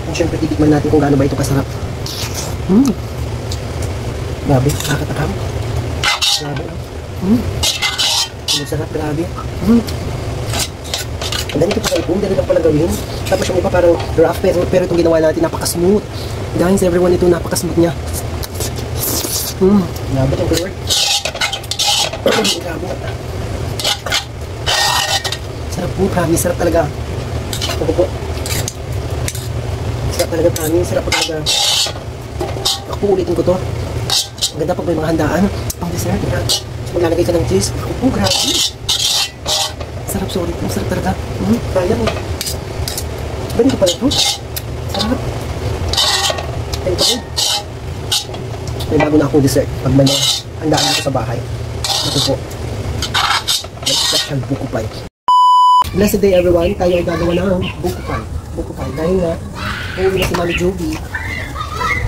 At syempre, titikman natin kung gaano ba ito kasarap. Grabe, nakakatakam. Grabe. Masarap, grabe. Ang ganito pa kayo, dali lang pala gawin. Tapos yung iba parang rough, pero itong ginawa natin, napaka-smooth. Guys, everyone, ito napaka-smooth niya. Grabe itong work. Grabe. Sarap po, promise, sarap talaga. Ito po. Sarap talaga, promise, sarap talaga. Ako po, ulitin ko to. Ang ganda pag may mga handaan. Pang dessert, so, maglalagay ka ng cheese. Ako po, grabe. Sarap, sorry. Ang sarap talaga. Kaya mo. Ganito pala ito. Sarap. Ganito po. May bago na akong dessert. Pag may handaan ako sa bahay. Ito po. May special buko pie. Blessed day everyone. Tayo ay gagawa ng buko pie. Buko pie. Dahil nga, uuwi na si Mami Joby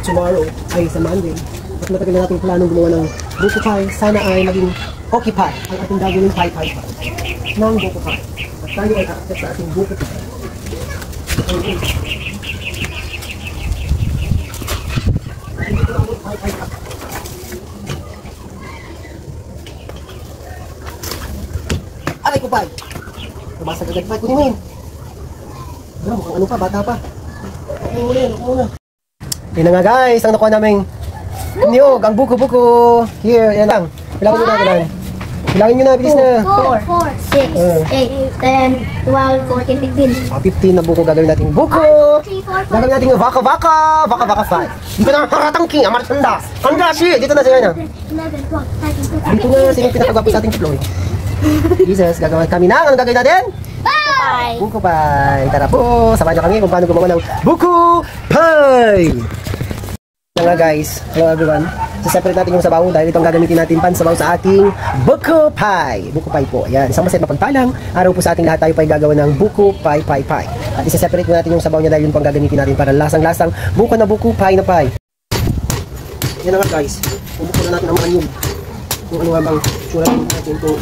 tomorrow ay sa Monday. At matagal na natin planong gumawa ng buko pie. Sana ay maging okay pie. Ang ating gagawin pie ng buko pie. At tayo ay kakasap sa ating buko pie. Aray ko pie! Nabasa agad pie. Kunin mo yun. Mukhang ano pa, bata pa. Kunin mo na yun, muna. Yun na nga guys, ang nakuha namin niyog, ang buko-buko. Here, yan lang. Bilangin nyo na, bilangin. Bilangin nyo na, bilis na. 4, 6, 8, 10, 12, 14, 15. 15 na buko gagawin natin. Buko! Gagawin natin yung baka-baka. Baka-baka 5. Dito na, haratang king, amartanda. Kandashi! Dito na siya na. 11, 12, 13, 14, Dito na, sinong pinakagapi sa ating Chloe. Jesus, gagawin kami na. Anong gagawin natin? Bye! Buko pie. Tara po, samahan nyo kami kung paano gumawa ng buko pie. Yan nga guys, hello everyone. Separate natin yung sabaw dahil itong gagamitin natin pansabaw sa ating buko pie. Buko pie po. Ayan, isang maset mapagpalang araw po sa ating lahat. Tayo pa ay gagawa ng buko pie. At isa-separate po natin yung sabaw niya dahil yun pang gagamitin natin para lasang-lasang buko na buko pie na pie. Yan nga guys, bubuko na natin ang mga nyug. Kung ano nga bang sura natin ito.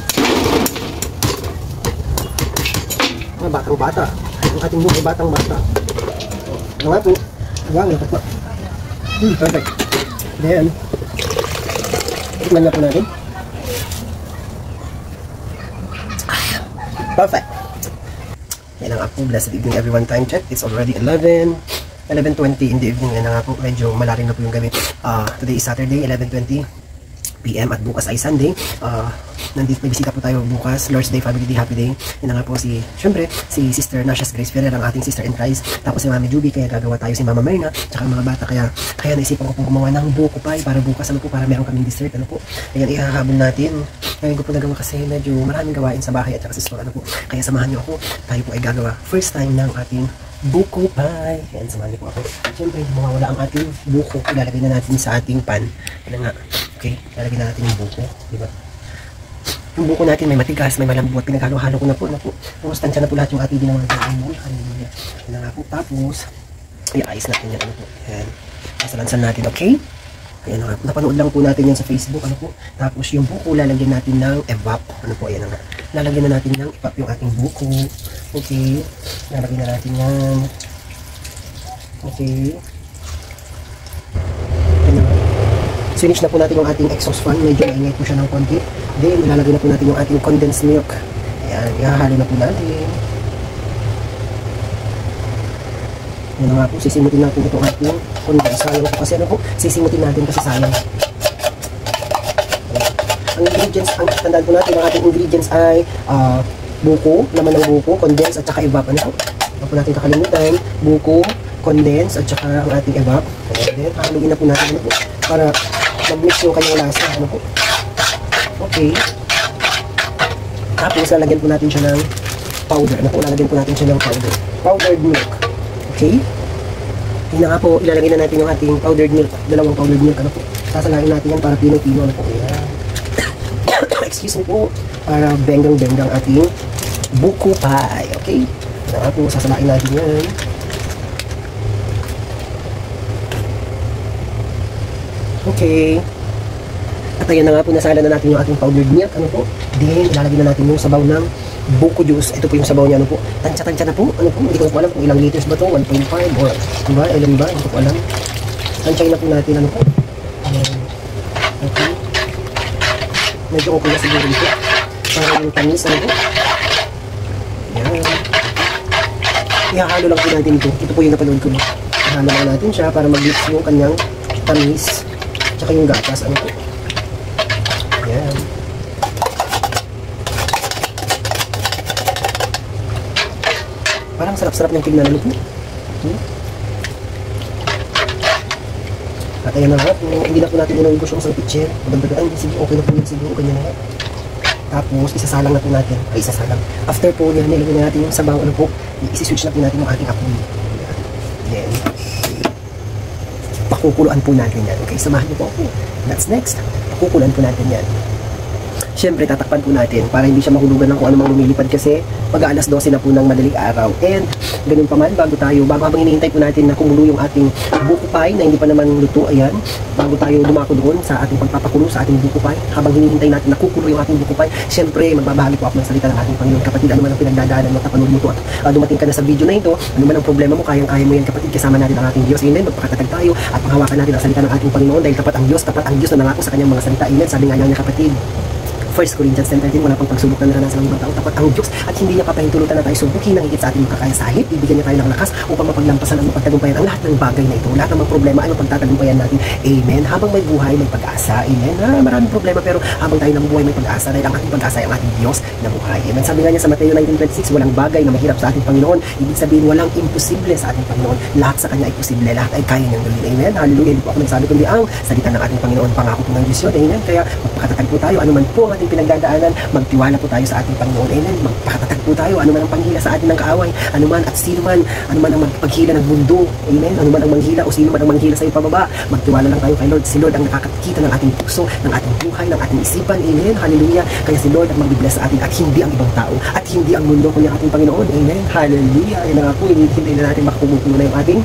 Mga batang-bata. Ang ating buko ay batang-bata. Ano nga po? Wang, dapat pa. Perfect. Then, tikman na po natin. Perfect. Yan ang po. Blessed evening everyone. Time check. It's already 11:20 in the evening. Yan nga po. Medyo malaring na po yung gabi. Today is Saturday, 11:20 PM at bukas ay Sunday. Nandito may bisita po tayo bukas, Lord's Day, Family Day, Happy Day. Yan nga po syempre, si Sister Nashas Grace Ferrer, ang ating sister in Christ. Tapos si Mami Juby, kaya gagawa tayo si Mama Myrna, tsaka mga bata, kaya naisipan ko pong gumawa ng buko pie para bukas, para meron kaming dessert, Ayan, ihahabol natin. Ngayon ko po nagawa kasi medyo maraming gawain sa bahay at saka sa store, Kaya samahan niyo ako, tayo po ay gagawa first time ng ating buko pie. Ayan, samahan niyo po ako. Siyempre, mawawala ang ating buko. Ilalagay na natin sa ating pan. Yan nga. Okay, ilalagay na natin yung buko. Diba? Yung buko natin may matigas, may malambot. Pinaghalo-halo ko na po. Pustansya na po lahat yung ating ginawa ng amon. Hallelujah. Yan nga po. Tapos, i-ayos natin yan. Ayan. Sasalansan natin. Okay? Ayan nga. Napanood lang po natin yan sa Facebook. Tapos yung buko, lalagyan natin ng evap. Ayan nga. Lalagyan na natin ng evap yung ating buko. Okay. Lalagyan na natin yan. Okay. Ayan nga. Finish na po natin yung ating exhaust fan. Medyo maingay po siya ng konti. Then, ilalagay na po natin yung ating condensed milk. Ayan, ihahalo na po natin. Yan nga po, sisimutin natin itong ating condensed. Sayang po kasi sisimutin natin kasi sayang. Ang ingredients, ang tandaan po natin, ang ating ingredients ay buko, laman ng buko, condensed at saka evap. Ano po natin kakalimutan? Buko, condensed at saka ang ating evap. Then, haluin na po natin para mag-mix yung kanyang lasa. Okay. Tapos, lalagyan po natin siya ng powder. Lalagyan po natin siya ng powder. Powdered milk. Okay. Yun na nga po, ilalagay na natin yung ating powdered milk. Dalawang powdered milk. Sasalain natin yan para pino-pino. Ayan. Excuse me po. Para benggang-benggang ating buko pie. Okay. Yun na nga po, sasalain natin yan. Okay. At At ayan na nga po, nasala na natin yung ating powdered milk. Ano po? Then, ilalagay na natin yung sabaw ng buko juice. Ito po yung sabaw niya. Ano po? Tansya-tansya na po. Ano po? Hindi ko po alam kung ilang liters ba ito. 1.5 or diba? Ilan ba? Hindi ko po alam. Tansyain na po natin. Ano po? Ayan. Okay. Medyo okay na siguro ito. Para yung tamis. Ano po? Ayan. Ihahalo lang po natin ito. Ito po yung napanood ko. Ihahalo lang natin siya para mag-mix yung kanyang tamis. Tsaka yung gatas. Ano po? Ayan. Parang sarap-sarap ng tignan. Ano po? At ayan na nga po. Hindi na po natin inubos yung isang pitcher. Magdagdagan. Sige, okay na po yun siguro. Ganyan na nga. Tapos, isasalang na po natin. Ay, isasalang. After po yan, nilagyan na natin yung sabaw. Ano po? Isi-switch na po natin yung ating apoy. Then, pakukuluan po natin yan. Okay, samahan niyo po ako. That's next. Pakukuluan po natin yan. Siyempre, tatakpan po natin para hindi siya mahulugan ng kung anumang lumilipad kasi mag-aalas 12 na po ng madaling araw. And, ganun pa man, bago habang hinihintay po natin na kumulo yung ating buko pie na hindi pa naman luto, ayan, bago tayo dumako doon sa ating pagpapakulo sa ating buko pie, habang hinihintay natin na kukulo yung ating buko pie, siyempre, magbabahagi po ako ng salita ng ating Panginoon. Kapatid, ano man ang pinagdadaanan mo, kapanood mo to at dumating ka na sa video na ito, ano man ang problema mo, kayang-kaya mo yan, kapatid, kasama natin ang ating Diyos. Amen. Magpakatatag tayo at panghawakan natin ang salita ng ating Panginoon dahil tapat ang Diyos na nangako sa kanyang mga salita. Amen. Sabi nga niya, kapatid, 1 Corinthians 10:13, wala pang pagsubok na naranasan ng ibang tao. Tapat ang Diyos at hindi niya papahintulutan na tayo subukin ng higit sa ating makakayasahit. Ibigyan niya tayo ng lakas upang mapaglampasan at mapagtagumpayan ang lahat ng bagay na ito. Lahat ng mga problema ay mapagtatagumpayan natin. Amen. Habang may buhay, may pag-asa. Amen. Maraming problema pero habang tayo nabubuhay, may pag-asa dahil ang ating pag-asa ay ang ating Diyos na buhay. Amen. Sabi nga niya sa Mateo 19:26, walang bagay na mahirap sa ating Panginoon. Ibig sabihin, walang imposible sa ating Panginoon. Lahat sa Kanya ay posible. Lahat ay kaya niyang gawin. Amen. Hallelujah. Hindi po ako nagsabi kundi ang salita ng ating Panginoon. Pangako po ng Diyos yun. Amen. Kaya magpakatatag po tayo. Ano man po ang ating pinagdadaanan, magtiwala po tayo sa ating Panginoon. Amen. Magpakatatag po tayo. Ano man ang panghila sa atin ng kaaway, ano man at sino man, ano man ang magpaghila ng mundo. Amen. Ano man ang manghila o sino man ang manghila sa iyong pababa, magtiwala lang tayo kay Lord. Si Lord ang nakakakita ng ating puso, ng ating buhay, ng ating isipan. Amen. Hallelujah. Kaya si Lord ang mag-bless sa atin at hindi ang ibang tao at hindi ang mundo kundi ang ating Panginoon. Amen. Hallelujah. Yan na nga po. Hindi na natin makakumukulo na yung ating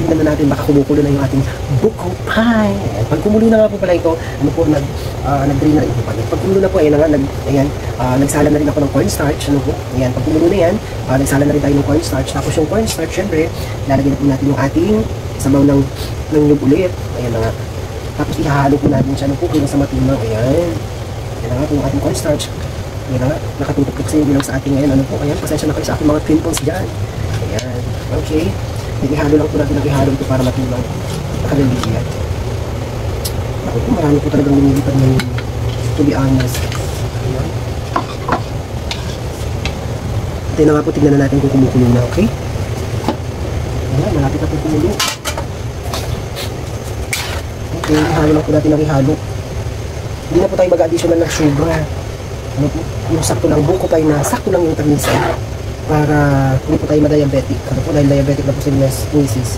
tingnan na natin makakumukulo na yung ating buko pie. Pag kumulo na nga po pala ito, ano po, nag-drain na ito pa. Pag kumulo na po, ayan na nga, nagsala na rin ako ng cornstarch. Ano po? Ayan, pag kumulo na yan, nagsala na rin tayo ng cornstarch. Tapos yung cornstarch, syempre, lalagyan na po natin yung ating sabaw ng nyug ulit. Ayan na nga. Tapos ihahalo po natin siya, ano po, hanggang sa matunaw. Ayan. Ayan na nga po yung ating cornstarch. Ayan na nga, nakatutok kasi yung bilang sa ating ngayon. Ano po? Ayan, pasensya na kayo sa ating mga pimples dyan. Ayan. Okay. Ihalo lang po natin ang ihalo ito para matunaw. Hallelujah. Ako po, marami po talagang lumilipad ng to be honest. Ayan. Ito na nga po, tignan na natin kung kumukulo na, okay? Ayan, malapit na po kumulo. Okay, ihalo lang po natin ang ihalo. Hindi na po tayo mag-additional ng sugar. Ano po? Yung sakto lang, buko tayo na sakto lang yung tamisa para hindi po tayo ma-diabetic. Ano po, dahil diabetic na po si Mrs.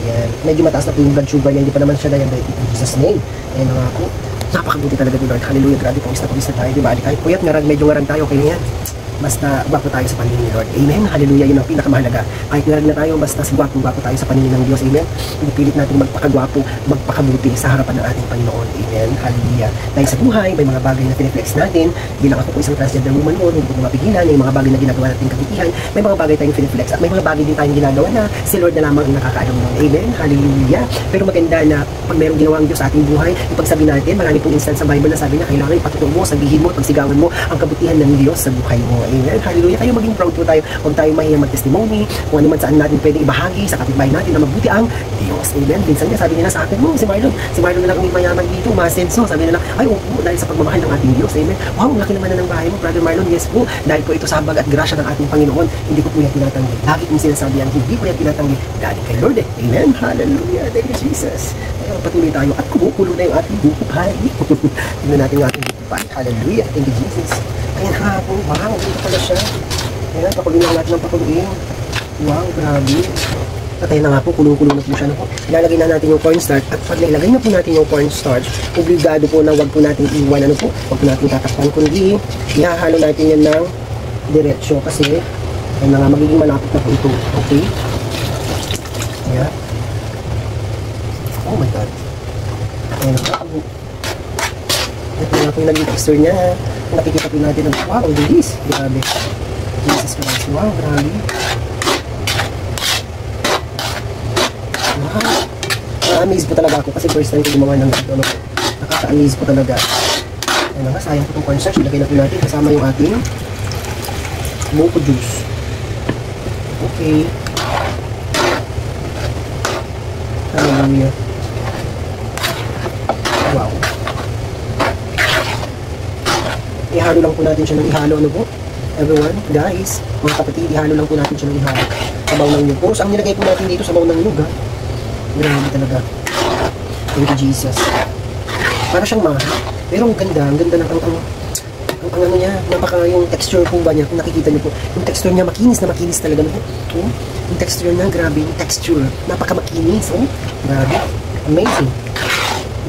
Ayan. Medyo mataas na po yung blood sugar niya, hindi pa naman siya diabetic. In Jesus' name. Ayan na nga po. Napakabuti talaga ni Lord. Hallelujah. Grabe po, isa tayo. Diba? Kahit puyat, medyo ngarang tayo. Okay na yan. Basta gwapo tayo sa paningin ni Lord. Amen. Hallelujah. Yun ang pinakamahalaga. Kahit ngarag na tayo, basta gwapo tayo sa paningin ng Diyos. Amen. Hindi pilit natin magpakagwapo, magpakabuti sa harapan ng ating Panginoon. Amen. Hallelujah. Dahil sa buhay, may mga bagay na piniflex natin. Bilang ako po isang transgender woman mo, hindi ko mapigilan. May mga bagay na ginagawa natin kabutihan. May mga bagay tayong piniflex. At may mga bagay din tayong ginagawa na si Lord na lamang ang nakakaalam nun. Amen. Hallelujah. Pero maganda na pag mayroong ginawang Diyos sa ating buhay, ipagsabi natin, marami pong instance sa Bible na sabi na kailangan ipatutuo mo, sabihin mo, pagsigawan mo ang kabutihan ng Diyos sa buhay mo. Amen. Hallelujah. Kayo maging proud po tayo. Huwag tayo mahiyang mag-testimony. Kung ano man saan natin pwede ibahagi sa kapitbahay natin na mabuti ang Diyos. Amen. Minsan niya sabi nila sa akin, si Marlon na lang ang mayaman dito, masenso. Sabi nila, ay opo, dahil sa pagmamahal ng ating Diyos. Amen. Wow, laki naman na ng bahay mo, Brother Marlon. Yes po. Dahil po ito sabag at grasya ng ating Panginoon. Hindi ko po yan tinatanggi. Lagi kong sinasabi yan, hindi ko yan tinatanggi. Dahil kay Lord. Amen. Hallelujah. Thank you, Jesus. Kaya patuloy tayo at kumukulo na yung ating buhay. Tingnan natin yung ating buhay. Hallelujah. Thank you, Jesus. Ayan ha po. Wow, dito pala siya. Ayan, pakuloy na natin ng pakuloyin. Wow, grabe. At ayun na nga po, kulong-kulong na po siya. Ilalagay na natin yung cornstarch. At pag nailagay na po natin yung cornstarch, obligado po na wag po natin iwan. Ano po? Wag po natin tatakpan. Kundi, ihahalo natin yan ng diretsyo. Kasi, ayun na nga, magiging malapit na po ito. Okay? Ayan. Oh my God. Ayan na po. naging texture niya. Nakikita po natin ng wow, ang bilis. Grabe. Jesus Christ. Wow, grabe. Wow. Na-amaze po talaga ako kasi first time ko gumawa ng ito. No? Nakaka-amaze po talaga. Ayun na nga, sayang po itong cornstarch. Ilagay na po natin kasama yung ating buko juice. Okay. Hallelujah. Wow. Ihalo lang po natin siya ng ihalo. Ano po? Everyone, guys, mga kapatid, ihalo lang po natin siya ng ihalo. Sabaw ng nyug. Puro ang nilagay po natin dito, sabaw ng nyug, ha? Grabe talaga. Thank you, Jesus. Para siyang mahal. Pero ang ganda ng ang ano niya, napaka yung texture po ba niya, kung nakikita niyo po, yung texture niya makinis talaga. No? Oh, yung texture niya, grabe yung texture. Napaka makinis, oh. Grabe. Amazing.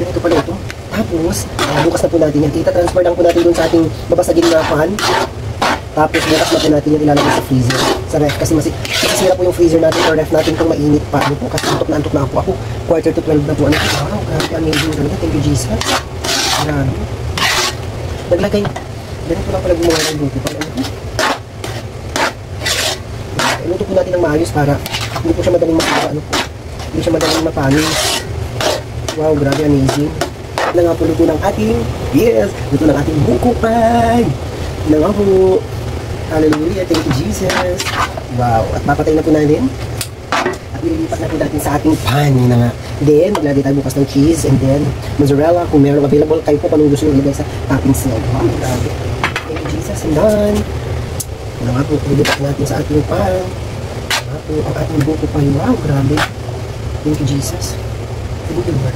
Ganito pala ito. Tapos, bukas na po natin yan. Transfer lang po natin dun sa ating babasagin na pan. Tapos, bukas na po natin yan ilalagay sa freezer. Sa ref. Kasi masisira po yung freezer natin or ref natin kung mainit pa. Ano po? Kasi antok na ako. Ako, 11:45 na po. Ano po? Wow, grabe. Amazing talaga. Thank you, Jesus. Grabe. Naglagay. Ganito lang pala gumawa ng buko. Ano po? Iluto po natin ng maayos para hindi po siya madaling masira. Ano po? Hindi siya madaling mapanis. Wow, grabe. Amazing. Na nga po luto ng ating, luto ng ating buko pie. Na nga po. Hallelujah, thank you, Jesus. Wow, at papatay na po natin. At nilipat na po natin sa ating pan. Na nga. Then, maglalagay tayo bukas ng cheese and then mozzarella. Kung meron available, kayo po kung gusto nyo ilagay sa toppings niya. Wow, grabe. Thank you, Jesus. And done. Na nga po, nilipat natin sa ating pan. Na nga po, ang ating buko pie. Wow, grabe. Thank you, Jesus. Thank you, Lord.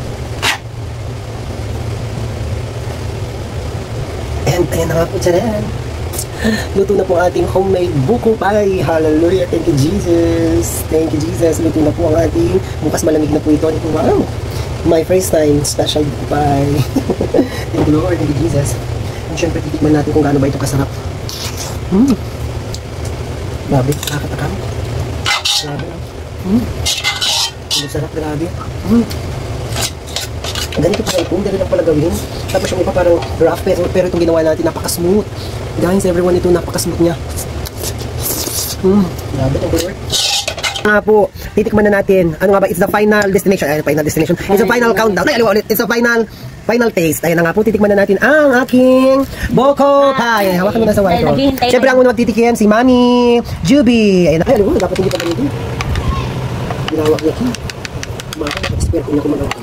And ayan na nga po dyan. Luto na po ating homemade buko pie. Hallelujah. Thank you, Jesus. Thank you, Jesus. Luto na po ang ating, bukas malamig na po ito. Wow. My first time special buko pie. Thank you, Lord. Thank you, Jesus. And syempre, titikman natin kung gaano ba ito kasarap. Grabe. Nakakatakam. Grabe. Masarap. Grabe. Ganito pa ito, dali lang pala gawin. Tapos yung iba parang rough, pero itong ginawa natin, napaka-smooth. Guys, everyone, ito napaka-smooth niya. Grabe, thank you, Lord. Nga po, titikman na natin. Ano nga ba? It's the final destination. Ay, final destination. It's the final countdown. Ay, aliwa ulit. It's the final taste. Ayan na nga po, titikman na natin ang aking buko pie. Hawakan mo na sa white. Siyempre, ang unang magtitikim, si Mami Juby. Ayan na. Ay, aliwa, dapat hindi pa ganito. Ginawa niya. Expert ko na kumagawa.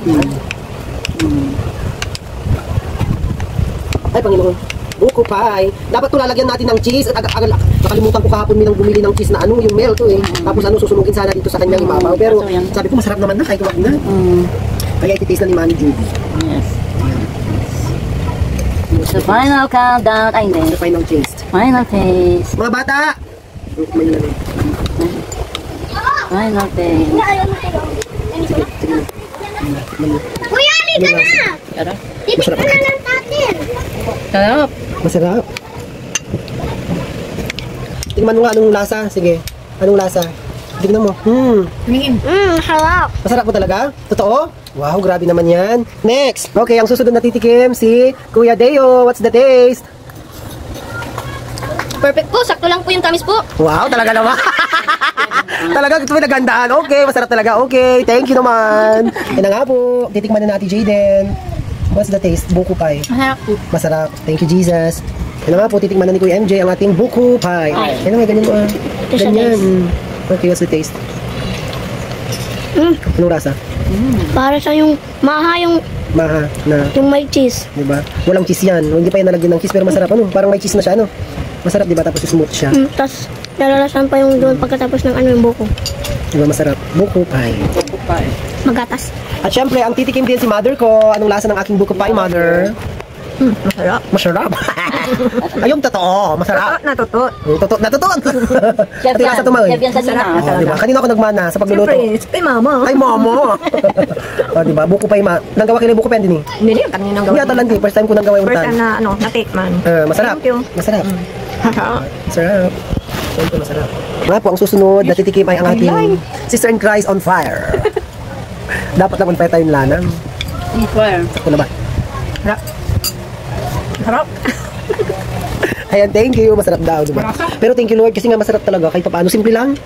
Ay, Panginoon. Buko pie. Dapat ito lalagyan natin ng cheese. At nakalimutan ko kahapon minang bumili ng cheese na ano, yung melt to eh. Tapos ano, susunugin sana dito sa kanyang ibabaw. Pero sabi ko masarap naman na, kahit wag na. Kaya iti-taste na ni Mami Judy. Yes. The final countdown. Ay, hindi. The final taste. Final taste. Mga bata! Final taste. Kuya, halika na! Sarap. Titikman na lang natin. Sarap. Masarap. Tingnan mo nga anong lasa. Sige. Anong lasa? Tingnan mo. Harap. Masarap po talaga? Totoo? Wow, grabe naman yan. Next. Okay, ang susunod na titikim si Kuya Deo. What's the taste? Perfect po. Sakto lang po yung tamis po. Wow, talaga naman. Talaga ito may nagandaan. Okay, masarap talaga. Okay, thank you naman. Yan na nga po. Titikman na natin Jaden. What's the taste? Buko pie. Masarap po. Masarap. Thank you, Jesus. Yan na nga po. Titikman na ni Kuya MJ ang ating buko pie. Yan na nga, ganyan mo. Ganyan. Okay, what's the taste? Anong rasa? Para sa yung Maha na, yung may cheese. diba? Walang cheese yan. Hindi pa yan nalagyan ng cheese pero masarap. Ano? Parang may cheese na siya, ano? Masarap, diba? Tapos smooth siya. Tapos nalalasan pa yung doon pagkatapos ng yung buko. Diba? Masarap. Buko pie. Buko pie. Magatas. At syempre, ang titikim din si mother ko. Anong lasa ng aking buko pie, mother? Masarap. Masarap. Ayun, totoo. Masarap. Natutot. Natutot. Chef Pati lasa tumaw. Chef yan sa Sina. Diba? Kanina ako nagmana sa pagluluto. Siyempre, mama. Ay, mama. Diba? Buko pie, nanggawa kayo ng buko pie din eh. Hindi, kaninang Hindi ata lang din. First time ko nanggawa yung First tan. time na, na-take man. Masarap. Thank you. Masarap. Masarap. Siyempre, masarap. Nga po, ang susunod na titikim ay ang ating Sister in Christ on fire. Dapat naman pa tayo lanang. Fire. Sakto na ba? Sarap. Ayan, thank you. Masarap daw, diba? Pero thank you Lord kasi nga masarap talaga. Kahit paano, simple lang.